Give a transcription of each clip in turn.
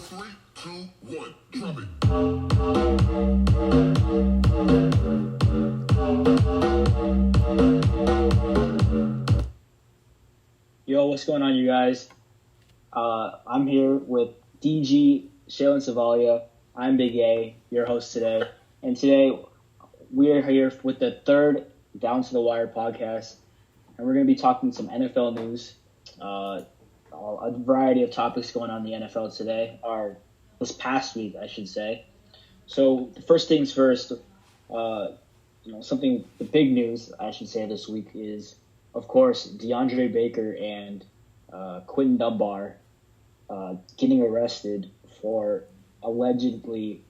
3, 2, 1, drum it. Yo, what's going on, you guys? I'm here with DG, Shale, and Savalia. I'm Big A, your host today. And today, we are here with the third Down to the Wire podcast. And we're going to be talking some NFL news. A variety of topics going on in the NFL today, or this past week, I should say. So, the first things first, the big news, I should say, this week is, of course, Deandre Baker and Quinton Dunbar getting arrested for allegedly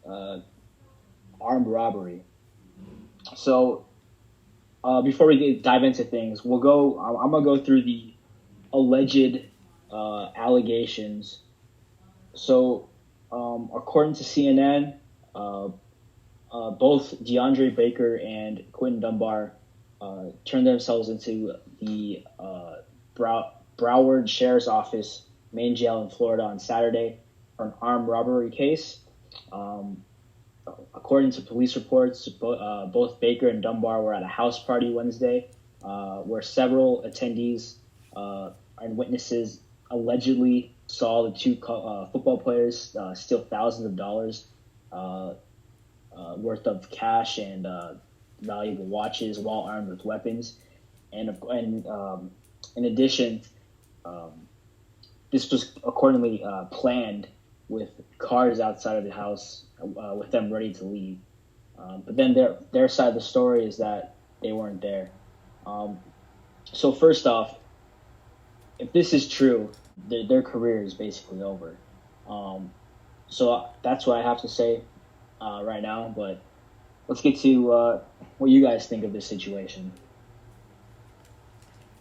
armed robbery. So, before we dive into things, I'm gonna go through the alleged allegations. So, according to CNN, both Deandre Baker and Quinton Dunbar turned themselves into the Broward Sheriff's Office main jail in Florida on Saturday for an armed robbery case. According to police reports, both Baker and Dunbar were at a house party Wednesday where several attendees and witnesses allegedly saw the two football players steal thousands of dollars worth of cash and valuable watches while armed with weapons. And in addition, this was accordingly planned with cars outside of the house with them ready to leave. But then their side of the story is that they weren't there. So first off, if this is true, their career is basically over. So that's what I have to say right now. But let's get to what you guys think of this situation.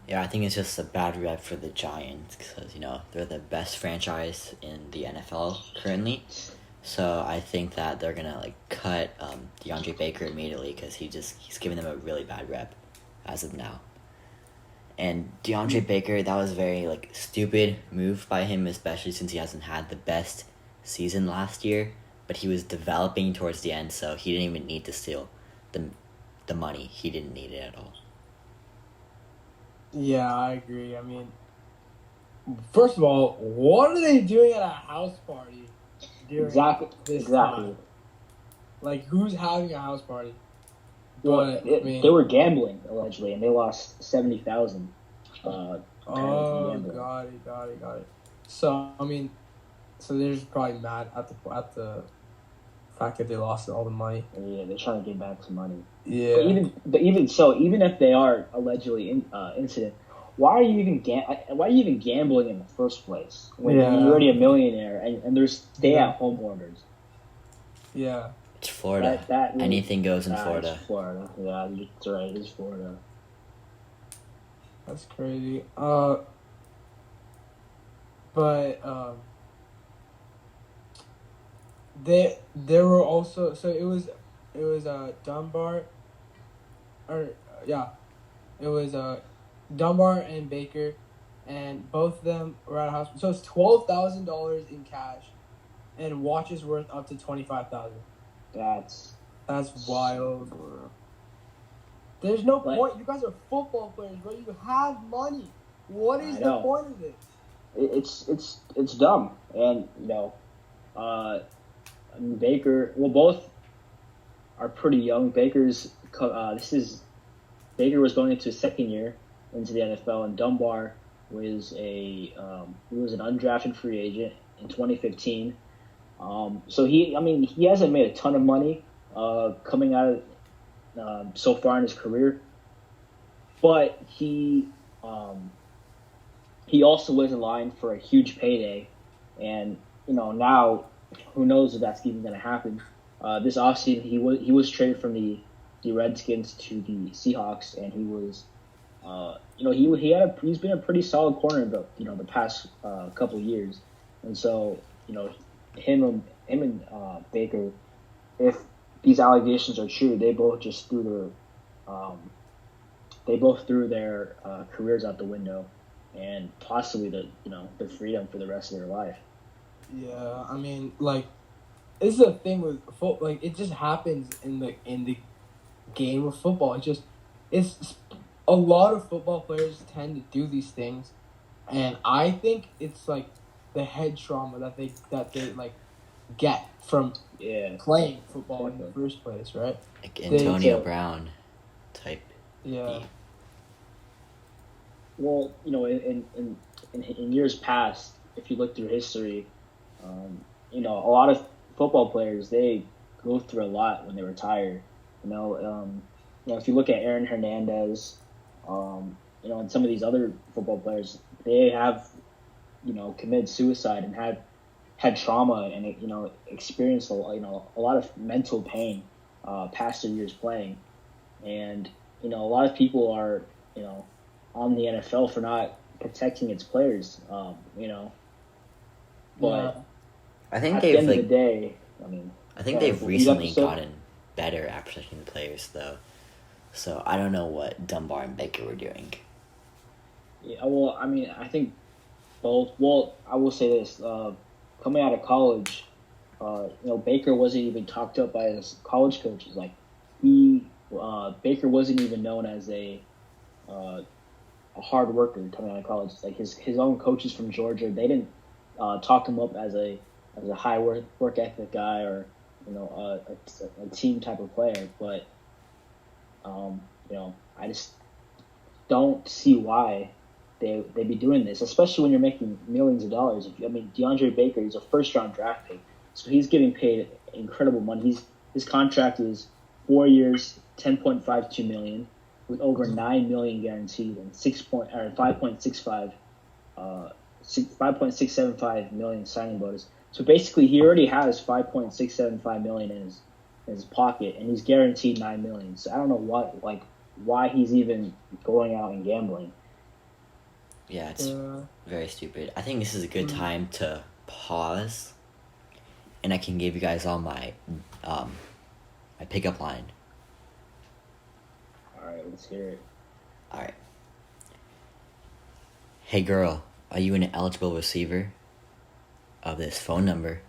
Yeah, I think it's just a bad rep for the Giants because, they're the best franchise in the NFL currently. So I think that they're going to, cut DeAndre Baker immediately because he's giving them a really bad rep as of now. And DeAndre Baker, that was a very, stupid move by him, especially since he hasn't had the best season last year. But he was developing towards the end, so he didn't even need to steal the money. He didn't need it at all. Yeah, I agree. I mean, first of all, what are they doing at a house party during this time? Who's having a house party? But they were gambling allegedly, and they lost $70,000. Got it. So they're just probably mad at the fact that they lost all the money. Yeah, they're trying to get back some money. Yeah. But even so, even if they are allegedly incident, why are you even gambling in the first place when you're already a millionaire and there's stay-at-home orders? Yeah. It's Florida. Anything goes in Florida. It's Florida. Yeah, that's right. It's Florida. That's crazy. There were also, so it was Dunbar, it was Dunbar and Baker, and both of them were at a house. So it's $12,000 in cash, and watches worth up to $25,000. That's wild. There's no point. You guys are football players, bro. You have money. What is the point of this? It's dumb, and Baker. Well, both are pretty young. Baker was going into his second year into the NFL, and Dunbar was he was an undrafted free agent in 2015. So he hasn't made a ton of money coming out of so far in his career, but he also was in line for a huge payday, and now who knows if that's even going to happen. This offseason he was traded from the Redskins to the Seahawks, and he was he's been a pretty solid corner the past couple of years, and so him and Baker, if these allegations are true, they both just threw their careers out the window, and possibly the freedom for the rest of their life. Yeah, I mean, like, this is the thing with football. Like, it just happens in the game of football. It's a lot of football players tend to do these things, and I think it's like the head trauma that they like get from playing football in the first place, right? Like Antonio Brown type. Yeah. Well, in years past, if you look through history, a lot of football players, they go through a lot when they retire. If you look at Aaron Hernandez, and some of these other football players, they have, committed suicide and had trauma and experienced a lot of mental pain past their years playing, and a lot of people are on the NFL for not protecting its players, but I think at the end of the day, I think they've recently gotten better at protecting the players, though. So I don't know what Dunbar and Baker were doing. Yeah, well, I think both. Well, I will say this: coming out of college, Baker wasn't even talked up by his college coaches. Like Baker wasn't even known as a hard worker coming out of college. Like his own coaches from Georgia, they didn't talk him up as a high work ethic guy or a team type of player. But I just don't see why they'd be doing this, especially when you're making millions of dollars. DeAndre Baker, he's a first-round draft pick, so he's getting paid incredible money. His contract is 4 years, $10.52 million, with over $9 million guaranteed and 5.675 million signing bonus. So basically, he already has $5.675 million in his pocket, and he's guaranteed $9 million. So I don't know why he's even going out and gambling. Yeah, it's very stupid. I think this is a good time to pause, and I can give you guys all my my pickup line. All right, let's hear it. All right. Hey girl, are you an eligible receiver of this phone number?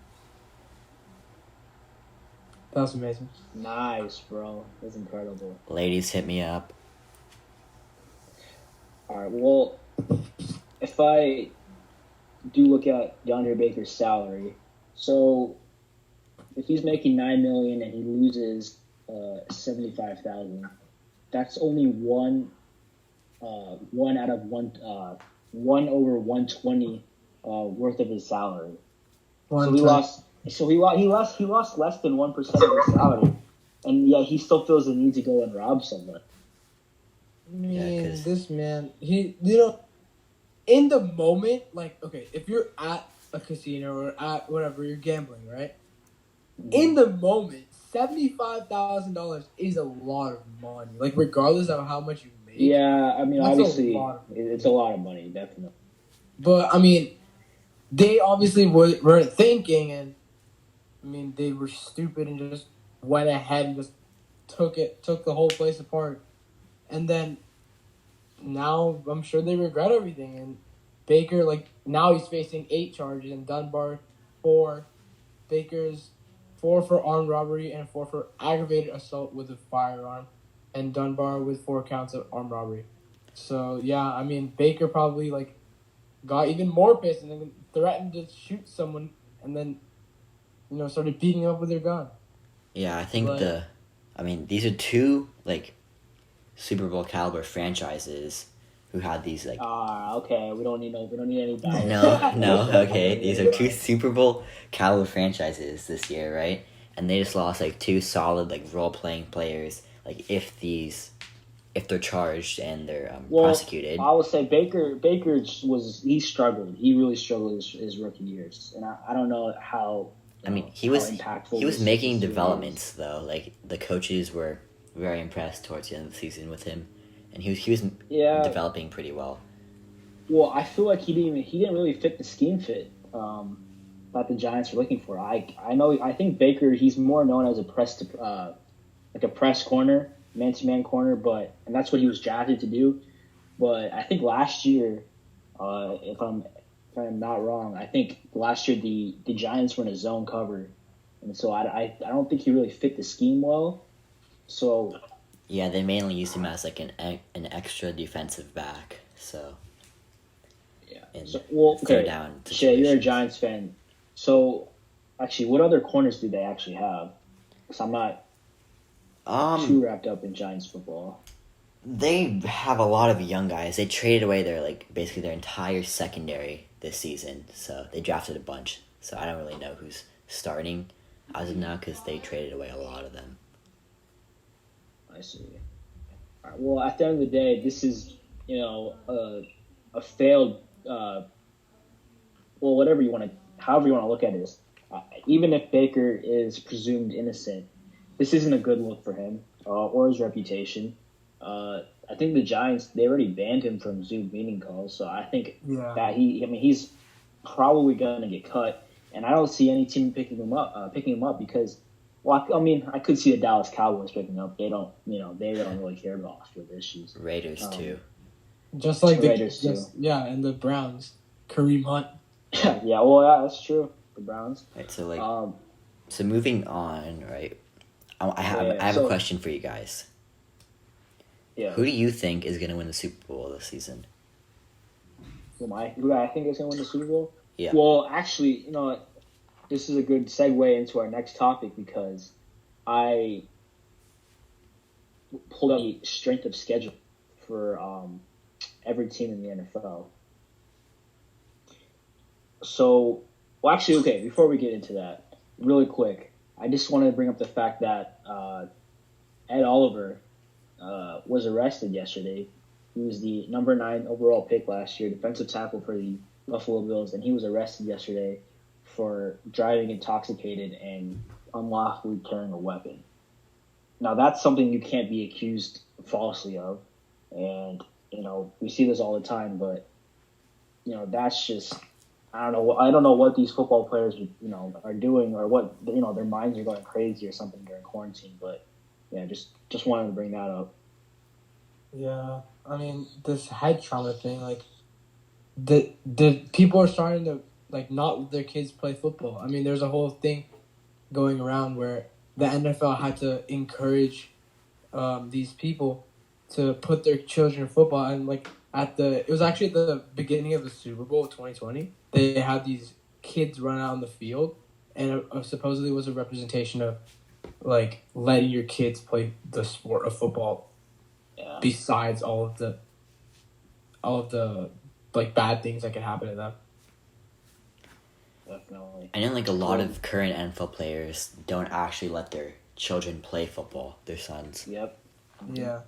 That was amazing. Nice, bro. That's incredible. Ladies, hit me up. All right, well, if I do look at DeAndre Baker's salary, so if he's making $9 million and he loses $75,000, that's only one out of 1/120 worth of his salary. So he lost less than 1% of his salary, and yet he still feels the need to go and rob someone. This man, in the moment, like, okay, if you're at a casino or at whatever, you're gambling, right? Mm-hmm. In the moment, $75,000 is a lot of money. Like, regardless of how much you make. Yeah, obviously, it's a lot of money, definitely. But, they obviously weren't thinking, and, they were stupid and just went ahead and just took the whole place apart. And then now I'm sure they regret everything. And Baker, now he's facing 8 charges, and Dunbar 4. Baker's 4 for armed robbery and 4 for aggravated assault with a firearm, and Dunbar with 4 counts of armed robbery. So yeah, Baker probably got even more pissed and then threatened to shoot someone, and then started beating up with their gun. Yeah, I think these are 2 Super Bowl caliber franchises who had these okay, we don't need any bias. No, okay. These are 2 Super Bowl caliber franchises this year, right? And they just lost 2 solid role playing players. If they're charged and they're prosecuted. I would say Baker struggled. He really struggled his rookie years, and I don't know how. He was making developments though. The coaches were very impressed towards the end of the season with him, and he was developing pretty well. Well, I feel like he didn't really fit the scheme fit that the Giants were looking for. I think Baker, he's more known as a press corner, man-to-man corner, and that's what he was drafted to do. But I think last year, if I'm if I'm not wrong, I think last year the Giants were in a zone cover, and so I don't think he really fit the scheme well. So Yeah, they mainly used him as like an extra defensive back. So yeah. in So, well, third okay, down Shay, you're a situations. Giants fan. So actually, what other corners do they actually have? Because I'm not too wrapped up in Giants football. They have a lot of young guys. They traded away basically their entire secondary this season. So they drafted a bunch. So I don't really know who's starting as of now because they traded away a lot of them. I see. All right, well, at the end of the day, this is a failed. Well, whatever you want to, however you want to look at it, even if Baker is presumed innocent, this isn't a good look for him or his reputation. I think the Giants, they already banned him from Zoom meeting calls, so I think that he's probably going to get cut, and I don't see any team picking him up because, well, I mean, I could see the Dallas Cowboys picking him up. They don't really care about off-field issues. Raiders too. Just like the Raiders too. and the Browns, Kareem Hunt. Yeah, well, yeah, that's true. The Browns. Right, so so moving on, right? I have a question for you guys. Yeah. Who do you think is going to win the Super Bowl this season? Who I think is going to win the Super Bowl? Yeah. Well, actually, this is a good segue into our next topic because I pulled up the strength of schedule for every team in the NFL. So, well, actually, okay, before we get into that, really quick, I just wanted to bring up the fact that Ed Oliver was arrested yesterday. He was the number 9 overall pick last year, defensive tackle for the Buffalo Bills, and he was arrested yesterday for driving intoxicated and unlawfully carrying a weapon. Now, that's something you can't be accused falsely of, and, we see this all the time, but, that's just, I don't know what these football players, are doing or what, their minds are going crazy or something during quarantine, but, yeah, just wanted to bring that up. Yeah, I mean, this head trauma thing, like, the people are starting to, like, not let their kids play football. I mean, there's a whole thing going around where the NFL had to encourage these people to put their children in football. And, like, it was actually at the beginning of the Super Bowl of 2020, they had these kids run out on the field, and it supposedly was a representation of, like, letting your kids play the sport of football. Yeah. Besides all of the like bad things that can happen to them. Definitely. I know like a lot of current NFL players don't actually let their children play football, their sons. Yep. Yeah.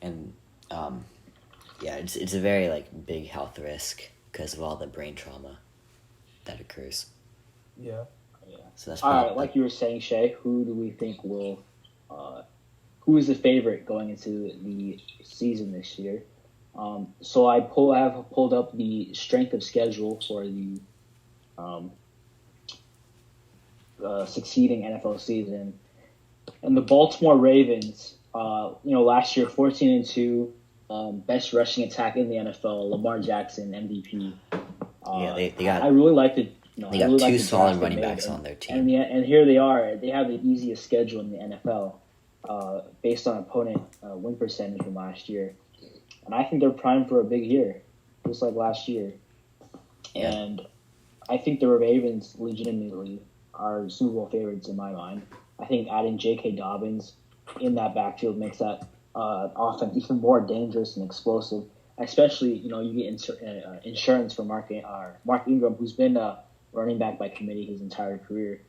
And yeah, it's a very like big health risk because of all the brain trauma that occurs. Yeah. Yeah. So that's all probably, right. Like you were saying, Shay, who do we think will? Who is the favorite going into the season this year? So I have pulled up the strength of schedule for the succeeding NFL season, and the Baltimore Ravens. Last year 14-2, best rushing attack in the NFL. Lamar Jackson MVP. yeah, they got. I really like the. They got two solid running backs on their team. And here they are. They have the easiest schedule in the NFL. Based on opponent win percentage from last year. And I think they're primed for a big year, just like last year. Yeah. And I think the Ravens legitimately are Super Bowl favorites in my mind. I think adding J.K. Dobbins in that backfield makes that offense even more dangerous and explosive, especially, you get insurance for Mark Ingram, who's been a running back by committee his entire career.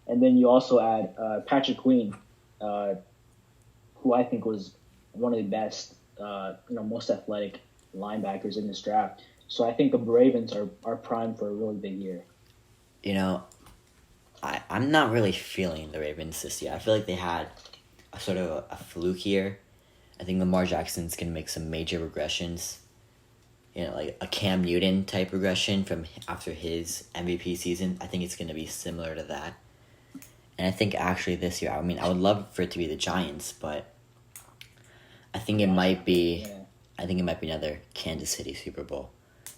And then you also add Patrick Queen, who I think was one of the best, most athletic linebackers in this draft. So I think the Ravens are primed for a really big year. I'm not really feeling the Ravens this year. I feel like they had a sort of a fluke year. I think Lamar Jackson's going to make some major regressions. Like a Cam Newton type regression from after his MVP season. I think it's going to be similar to that. And I think actually this year, I mean, I would love for it to be the Giants, but I think it might be. Yeah. I think it might be another Kansas City Super Bowl,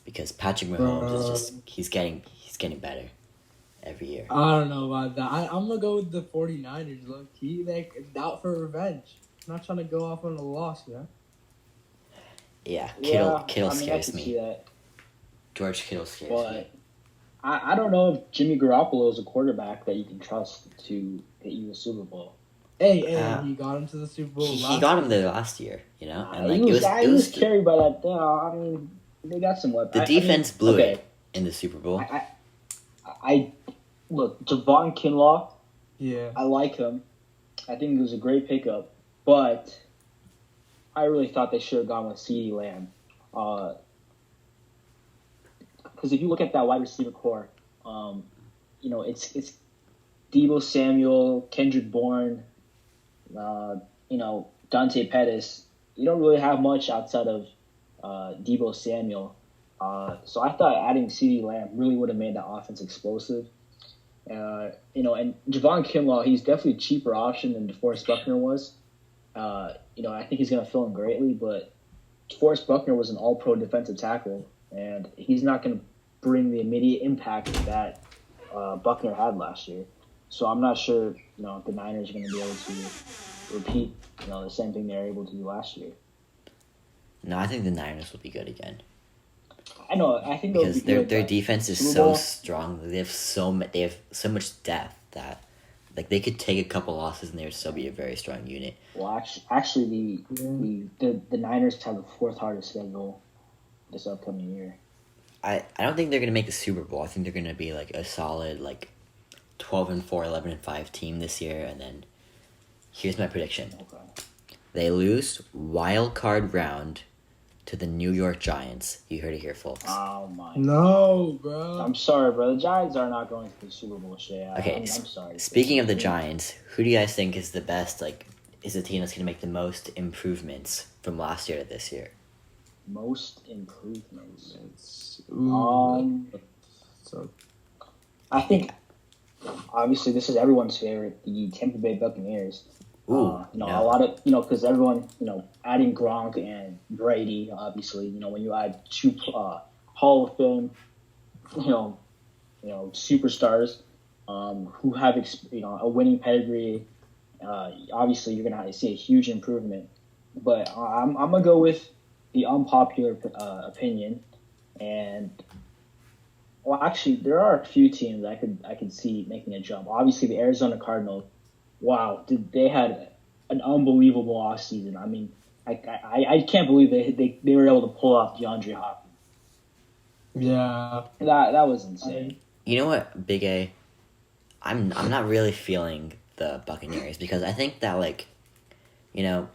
because Patrick Mahomes is just he's getting better every year. I don't know about that. I'm gonna go with the 49ers. Look, he out for revenge. Not trying to go off on a loss, you know. Yeah, Yeah, Kittle I mean, I scares can me. see that. George Kittle scares me. But I don't know if Jimmy Garoppolo is a quarterback that you can trust to get you a Super Bowl. Hey, he got him to the Super Bowl. He got him there last year, you know, and like he was carried by that. I mean, they got some weapons. The defense blew it in the Super Bowl. I look, Javon Kinlaw. Yeah, I like him. I think it was a great pickup, but I really thought they should have gone with CeeDee Lamb. Because if you look at that wide receiver core, you know, it's Deebo Samuel, Kendrick Bourne, you know, Dante Pettis. You don't really have much outside of Deebo Samuel. So I thought adding CeeDee Lamb really would have made that offense explosive. You know, and Javon Kinlaw, he's definitely a cheaper option than DeForest Buckner was. You know, I think he's going to fill in greatly, but DeForest Buckner was an all-pro defensive tackle, and he's not going to bring the immediate impact that Buckner had last year. So I'm not sure, you know, if the Niners are going to be able to repeat, you know, the same thing they were able to do last year. No, I think the Niners will be good again. I know. I think because their defense is so strong. They have so much depth that like they could take a couple losses and they would still be a very strong unit. Well, actually, the Niners have the fourth hardest schedule this upcoming year. I don't think they're gonna make the Super Bowl. I think they're gonna be like a solid like 12-4, 11-5 team this year, and then here's my prediction. Okay. They lose wild card round to the New York Giants. You heard it here, folks. Oh my! No, bro. I'm sorry, bro. The Giants are not going to the Super Bowl, Shay. Okay. I'm sorry. Speaking of the Giants, who do you guys think is the best? Like, is the team that's gonna make the most improvements from last year to this year? Most improvements. So I think obviously this is everyone's favorite, the Tampa Bay Buccaneers. Ooh, you know, a lot of, you know, because everyone, you know, adding Gronk and Brady, obviously, you know, when you add two Hall of Fame, you know, superstars who have, you know, a winning pedigree, obviously you're gonna see a huge improvement. But I'm gonna go with the unpopular opinion, and well, actually, there are a few teams I could see making a jump. Obviously, the Arizona Cardinals. Wow, they had an unbelievable offseason. I mean, I can't believe they were able to pull off DeAndre Hopkins. Yeah, that was insane. You know what, Big A? I'm not really feeling the Buccaneers because I think that like, you know,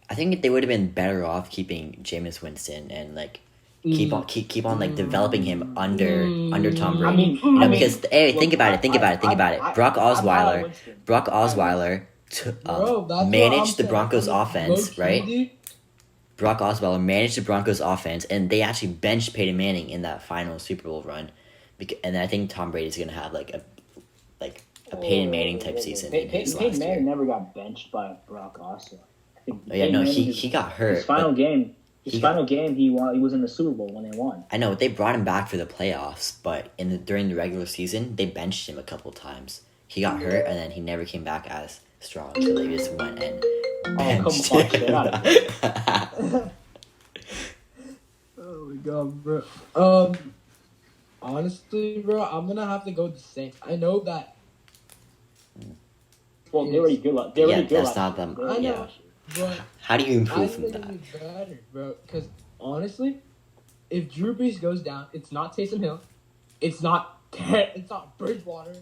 I think they would have been better off keeping Jameis Winston and like keep on like developing him under Tom Brady. Because think about it. Brock Osweiler managed the Broncos offense, right? Brock Osweiler managed the Broncos offense, and they actually benched Peyton Manning in that final Super Bowl run. And I think Tom Brady's gonna have like a Peyton Manning type season in his last year. Peyton Manning never got benched by Brock Osweiler. He got hurt. His final game, he was in the Super Bowl when they won. I know they brought him back for the playoffs, but during the regular season, they benched him a couple times. He got hurt, and then he never came back as strong. So they just went and benched him. Oh my god, bro. Honestly, bro, I'm gonna have to go with the Saints. I know that. Well, they're already good. That's not them. I know. But how do you improve from that? Better, bro. Because honestly, if Drew Brees goes down, it's not Taysom Hill, it's not Bridgewater,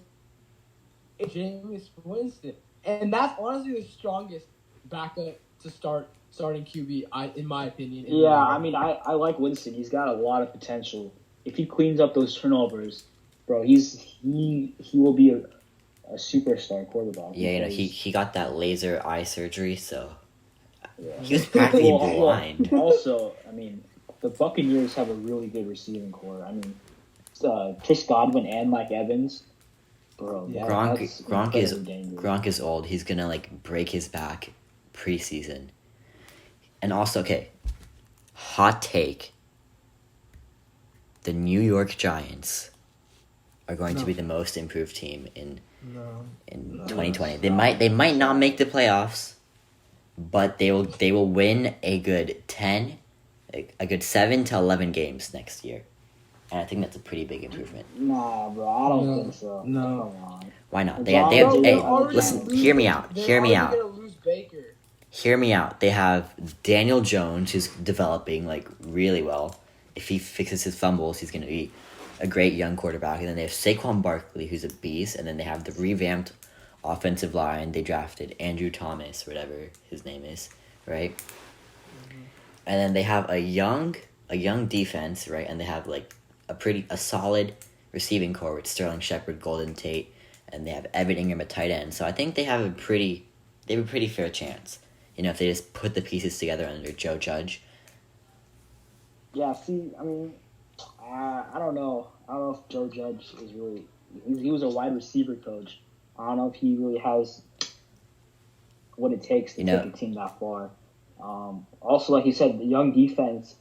it's Jameis Winston, and that's honestly the strongest backup to starting QB. In my opinion. I mean, I like Winston. He's got a lot of potential. If he cleans up those turnovers, bro, he will be a superstar quarterback. Yeah, you know, he got that laser eye surgery, so. Yeah. He was practically blind. Also, I mean, the Buccaneers have a really good receiving core. I mean, Chris Godwin and Mike Evans, bro. Gronk is old. He's gonna like break his back preseason. And also, okay, hot take. the New York Giants are going to No. be the most improved team in No. 2020. They might not make the playoffs, but they will win a good 7 to 11 games next year. And I think that's a pretty big improvement. Nah, bro, I don't No, think so. no. Come on. Why not? Bro, They have they're hey, already listen, losing. hear me out. They're Hear me already out. gonna lose Baker. Hear me out. They have Daniel Jones, who's developing like really well. If he fixes his fumbles, he's gonna be a great young quarterback. And then they have Saquon Barkley, who's a beast. And then they have the revamped offensive line. They drafted Andrew Thomas, whatever his name is, right? And then they have a young defense, right? And they have like a solid receiving core with Sterling Shepard, Golden Tate, and they have Evan Ingram at tight end. So I think they have a pretty fair chance. If they just put the pieces together under Joe Judge. Yeah, see, I mean, I don't know. I don't know if Joe Judge is really. He was a wide receiver coach. I don't know if he really has what it takes to take a team that far. Also, like you said, the young defense.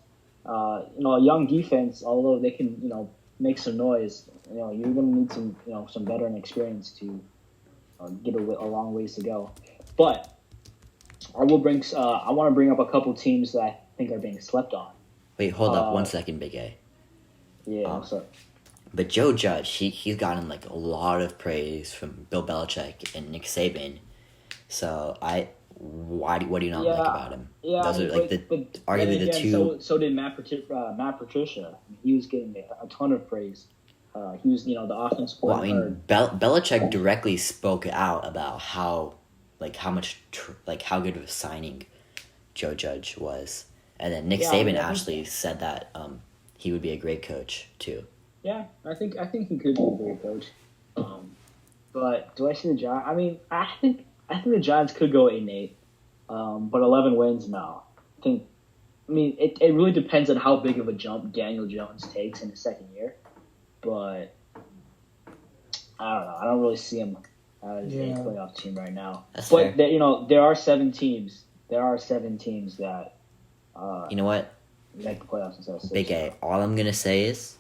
A young defense, although they can, make some noise, you're going to need some veteran experience to get a long ways to go. But I want to bring up a couple teams that I think are being slept on. Wait, hold up 1 second, Big A. Yeah, what's up? But Joe Judge, he's gotten like a lot of praise from Bill Belichick and Nick Saban. So what do you not like about him? Yeah, Those are like arguably the two. So did Matt Patricia. He was getting a ton of praise. He was, the offense. Well, I mean, Belichick directly spoke out about how good of a signing Joe Judge was, and then Nick Saban actually said that he would be a great coach too. Yeah, I think he could be a great coach. But do I see the Giants? I mean, I think the Giants could go 8-8, but 11 wins, no. It really depends on how big of a jump Daniel Jones takes in his second year. But I don't know. I don't really see him as a playoff team right now. That's but fair. there are 7 teams. There are 7 teams that you know what? Make the playoffs instead of 6. Big A. All I'm gonna say is,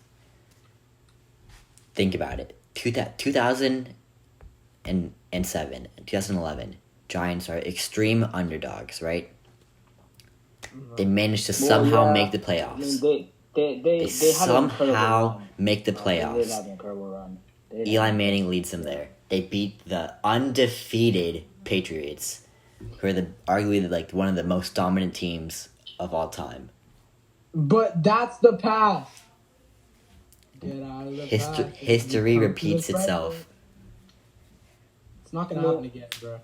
think about it. 2007 and 2011, Giants are extreme underdogs, right? They managed to somehow make the playoffs. They somehow make the playoffs. They did have an incredible run. Eli Manning leads them there. They beat the undefeated Patriots, who are arguably one of the most dominant teams of all time. But that's the past. Get out of the past. History repeats itself. It's not gonna happen again, bro.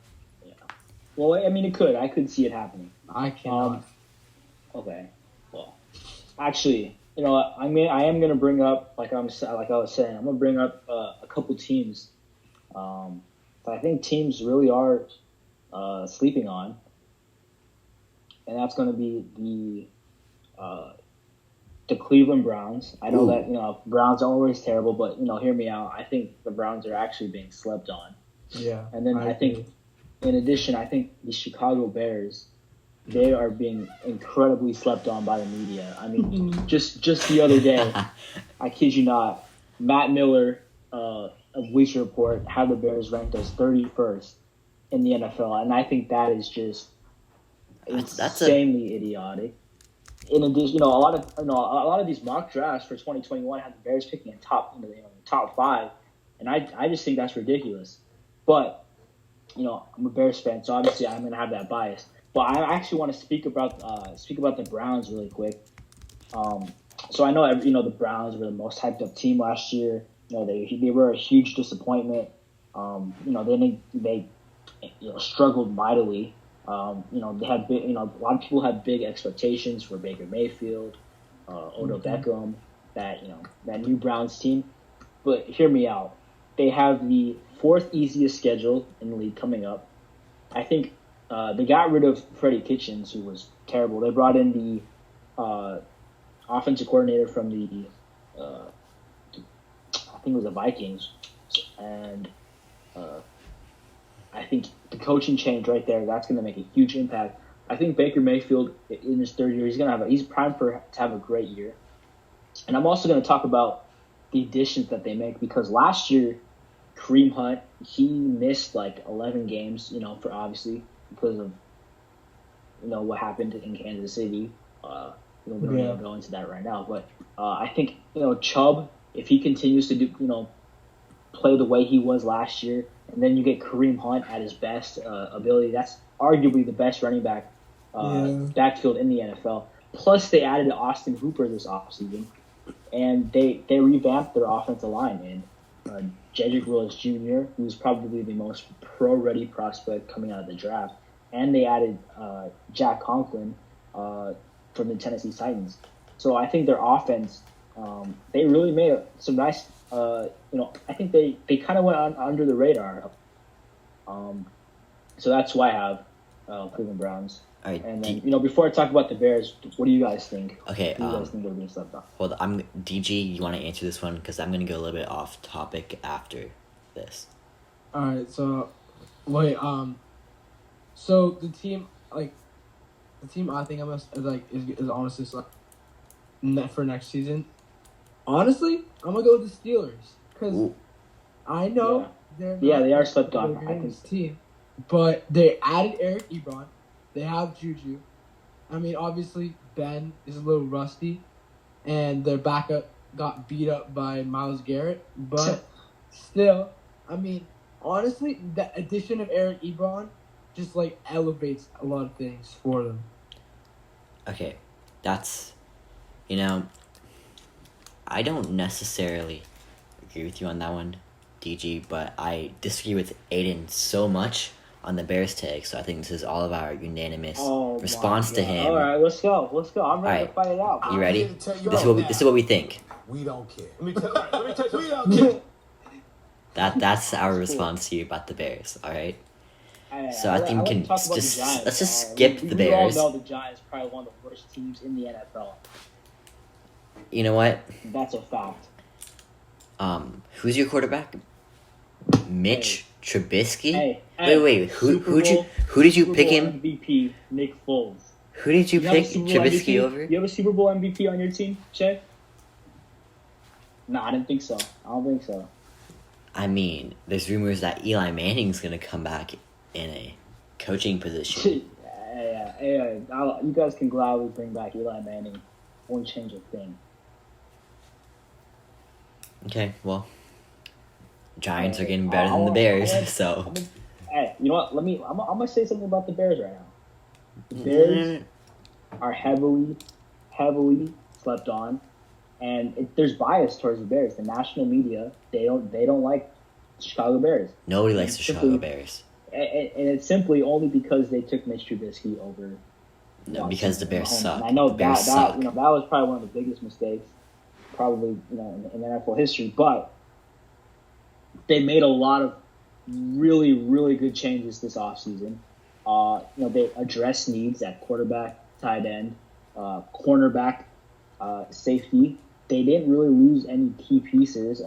Yeah. Well, it could. I could see it happening. I cannot. Okay. Well, actually, I am gonna bring up like I was saying. I'm gonna bring up a couple teams. That I think teams really are sleeping on, and that's gonna be the Cleveland Browns. I know that Browns are always terrible, but hear me out. I think the Browns are actually being slept on. Yeah. And then I think, in addition, I think the Chicago Bears, they are being incredibly slept on by the media. I mean, just the other day, I kid you not, Matt Miller of Bleacher Report had the Bears ranked as 31st in the NFL, and I think that is just insanely idiotic. In addition, a lot of these mock drafts for 2021 had the Bears picking in top 5, and I just think that's ridiculous. But I'm a Bears fan, so obviously I'm going to have that bias. But I actually want to speak about the Browns really quick. So I know the Browns were the most hyped up team last year. They were a huge disappointment. They struggled mightily. They had a lot of people had big expectations for Baker Mayfield, Odell Beckham, that new Browns team. But hear me out. They have the 4th easiest schedule in the league coming up. I think they got rid of Freddie Kitchens, who was terrible. They brought in the offensive coordinator from I think it was the Vikings, and I think the coaching change right there, that's going to make a huge impact. I think Baker Mayfield in his 3rd year, he's primed to have a great year. And I'm also going to talk about the additions that they make because last year, Kareem Hunt, he missed like 11 games, for obviously because of, what happened in Kansas City. We don't need to go into that right now. But I think, Chubb, if he continues to do, play the way he was last year, and then you get Kareem Hunt at his best ability, that's arguably the best running back backfield in the NFL. Plus, they added Austin Hooper this offseason, and they revamped their offensive line. And Jedrick Willis Jr., who's probably the most pro-ready prospect coming out of the draft, and they added Jack Conklin from the Tennessee Titans. So I think their offense, they really made some nice. I think they kind of went under the radar. So that's why I have Cleveland Browns. All right, and then before I talk about the Bears, what do you guys think? Okay. Who do you guys think they're being slept on? Hold on, DG. You want to answer this one because I'm gonna go a little bit off topic after this. All right. So, wait. So the team I think I'm is honestly for next season. Honestly, I'm gonna go with the Steelers because I know they are slept on. I think team, but they added Eric Ebron. They have Juju. I mean, obviously Ben is a little rusty, and their backup got beat up by Myles Garrett. But still, I mean, honestly, the addition of Eric Ebron just elevates a lot of things for them. Okay, that's, I don't necessarily agree with you on that one, DG, but I disagree with Aiden so much on the Bears take, so I think this is all of our unanimous response to him. All right, let's go. I'm ready to fight it out. You ready? This is what we think. We don't care. Let me tell you, we don't care. That's our response to you about the Bears. All right. So I think we can let's just skip the Bears. We all know the Giants are probably one of the worst teams in the NFL. You know what? That's a fact. Who's your quarterback? Mitch Trubisky? Hey, wait. Who did you pick him? MVP Nick Foles. Who did you pick Trubisky over? You have a Super Bowl MVP on your team, Che? No, I didn't think so. I don't think so. I mean, there's rumors that Eli Manning's gonna come back in a coaching position. Yeah. You guys can gladly bring back Eli Manning. Won't change a thing. Okay, well, Giants are getting better than the Bears, so. Hey, you know what? I'm gonna say something about the Bears right now. The Bears are heavily slept on, and there's bias towards the Bears. The national media they don't like Chicago Bears. Nobody likes the Chicago Bears. And it's simply only because they took Mitch Trubisky over. Because the Bears suck. And I know that that was probably one of the biggest mistakes, probably in NFL history. But they made a lot of really, really good changes this offseason. They addressed needs at quarterback, tight end, cornerback, safety. They didn't really lose any key pieces.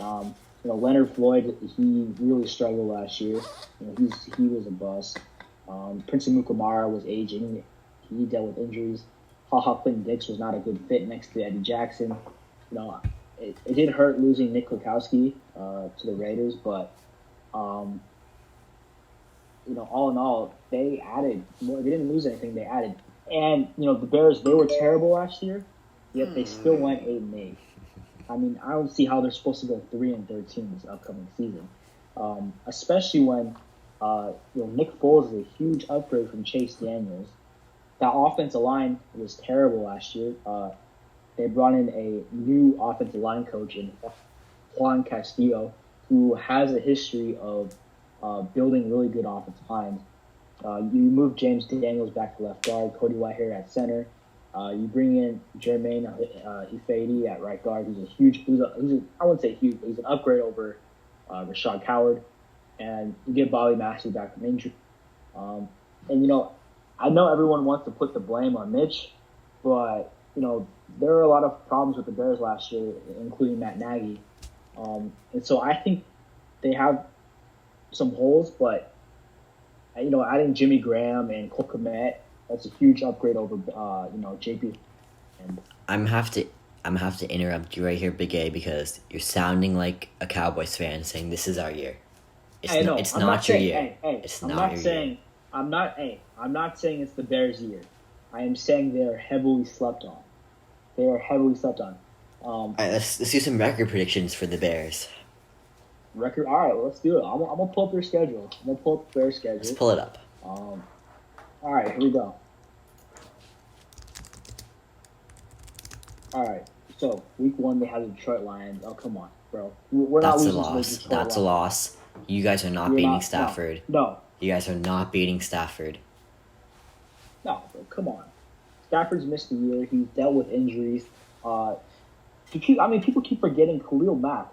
Leonard Floyd, he really struggled last year. He was a bust. Prince Amukamara was aging. He dealt with injuries. Clinton Dix was not a good fit next to Eddie Jackson. It did hurt losing Nick Kwiatkowski to the Raiders, but all in all, they added more. They didn't lose anything. They added, and the Bears, they were terrible last year, yet they still went 8-8. I mean, I don't see how they're supposed to go 3-13 this upcoming season, especially when Nick Foles is a huge upgrade from Chase Daniels. That offensive line was terrible last year. They brought in a new offensive line coach in Juan Castillo, who has a history of building really good offensive lines. You move James Daniels back to left guard, Cody Whitehair at center. You bring in Jermaine Ifedi at right guard. I wouldn't say huge, but he's an upgrade over Rashad Coward. And you get Bobby Massey back from injury. I know everyone wants to put the blame on Mitch, but, there were a lot of problems with the Bears last year, including Matt Nagy. And so I think they have some holes, but, adding Jimmy Graham and Cole Kmet, that's a huge upgrade over, JP. And I'm I'm gonna have to interrupt you right here, Big A, because you're sounding like a Cowboys fan saying this is our year. It's Hey, no, it's I'm not your saying, year. Hey, It's I'm not not your saying. year. I'm not saying it's the Bears' year. I am saying they are heavily slept on. They are heavily slept on. All right, let's do some record predictions for the Bears. Record. All right, well, let's do it. I'm gonna pull up their schedule. I'm gonna pull up their schedule. Let's pull it up. All right, here we go. All right, so week 1 they have the Detroit Lions. Oh, come on, bro. We're not That's a losing to the loss. Detroit That's a Lions. loss. You guys are not You're beating not- Stafford. No, You guys are not beating Stafford. bro, come on. Stafford's missed a year. He's dealt with injuries. People keep forgetting Khalil Mack.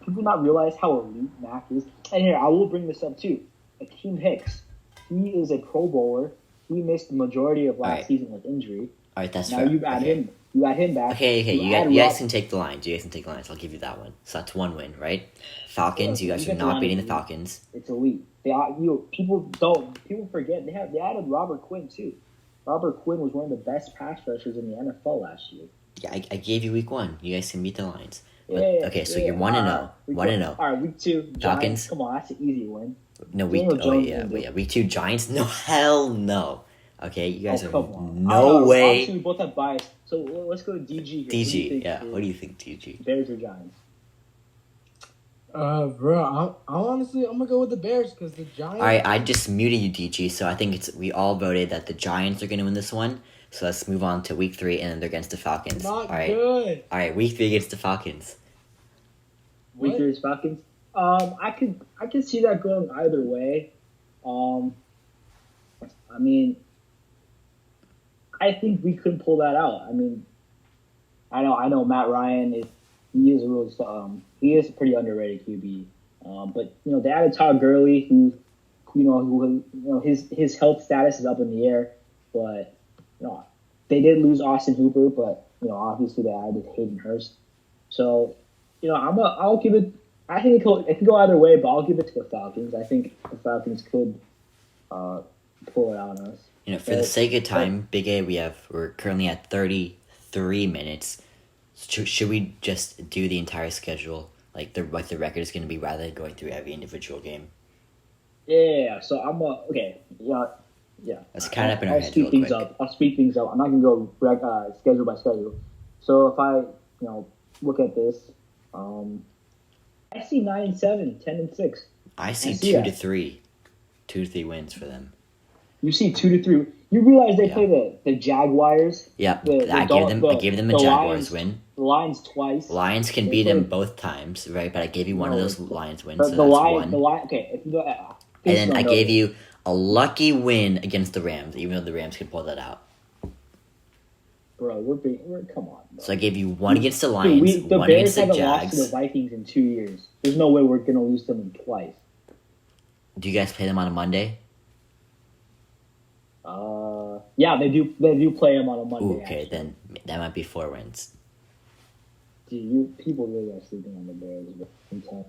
People not realize how elite Mack is. And here, I will bring this up too. Akeem Hicks. He is a Pro Bowler. He missed the majority of last Alright. season with injury. All right, that's Now fair. you add Okay. him. You add him back. Okay. You add guys Rob- can take the Lions. You guys can take the Lions. I'll give you that one. So that's one win, right? Falcons. Yeah, You guys you are get the not Lions. beating the Falcons. It's elite. People forget they added Robert Quinn too. Robert Quinn was one of the best pass rushers in the NFL last year. Yeah, I gave you week 1. You guys can beat the Lions. Yeah, Okay, so yeah. you're 1-0. Week 1-0. All right, week 2. Giants. Falcons. Come on, that's an easy win. No, week. Daniel Oh Jones yeah, didn't do it. week 2 Giants. No, hell no. Okay, you guys Come are on. no way. Obviously, we both have bias. So let's go to DG here. DG. Yeah. What do you think, DG? Bears or Giants? Bro, I'm gonna go with the Bears because the Giants. All right, I just muted you, DG. So I think we all voted that the Giants are going to win this one. So let's move on to week 3, and then they're against the Falcons. Not all right. good. All right, week 3 against the Falcons. Week What? 3 is Falcons. I could see that going either way. I mean, I think we could pull that out. I mean, I know Matt Ryan is he is a pretty underrated QB. But they added Todd Gurley, who his health status is up in the air. But they did lose Austin Hooper, but obviously they added Hayden Hurst. So I'll give it. I think it can go either way, but I'll give it to the Falcons. I think the Falcons could pull it out on us. For the sake of time, Big A, we're currently at 33 minutes. Should we just do the entire schedule, like the record is going to be, rather than going through every individual game? Yeah. So I'm okay. Yeah. Let's count up in our I'll heads speed real things quick. up. I'm not gonna go schedule by schedule. So if I look at this, I see 9-7, 10-6. I see see 2 that. to 3, 2 to 3 wins for them. You see 2 to 3. You realize they Yeah. play the Jaguars. Yep, The I gave them a the Jaguars Lions, win. The Lions twice. Lions can They beat them played- both times, right? But I gave you one of No, those Lions wins, The, so the that's Lions. one. Okay. If you go, And then I gave you a lucky win against the Rams, even though the Rams could pull that out. Bro, we're come on. Bro. So I gave you one against the Dude, Lions, the one Bears against the haven't lost to the Jags. Vikings in 2 years. There's no way we're gonna lose to them twice. Do you guys play them on a Monday? Yeah, they do. They do play them on a Monday. Ooh, okay, actually. then that might be 4 wins. Dude, people really are sleeping on the Bears. I'm telling you.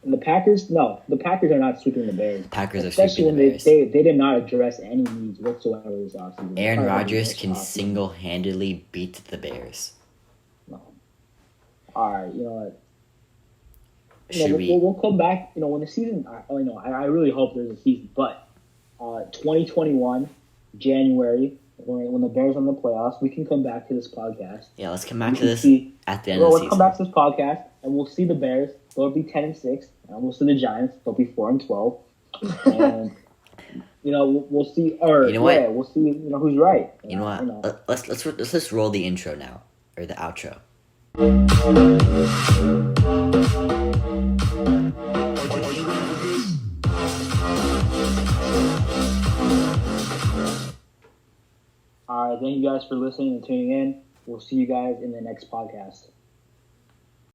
And the Packers, no, the Packers are not sweeping the Bears. Packers are Especially sweeping when the Bears. they did not address any needs whatsoever this offseason. Aaron Probably Rodgers this can offseason. single-handedly beat the Bears. No. All right, you know what? Should We'll come back. When the season. I really hope there's a season, but 2021 January when the Bears are in the playoffs, we can come back to this podcast. Yeah, let's come back We to can this see- at the end of the Let's season. come back to this podcast and we'll see the Bears. They'll be 10-6, and we'll see the Giants. They'll be 4-12, and we'll see. Or You know what? Yeah, we'll see. Who's right. You know what? Let's just roll the intro now, or the outro. All right. Thank you guys for listening and tuning in. We'll see you guys in the next podcast.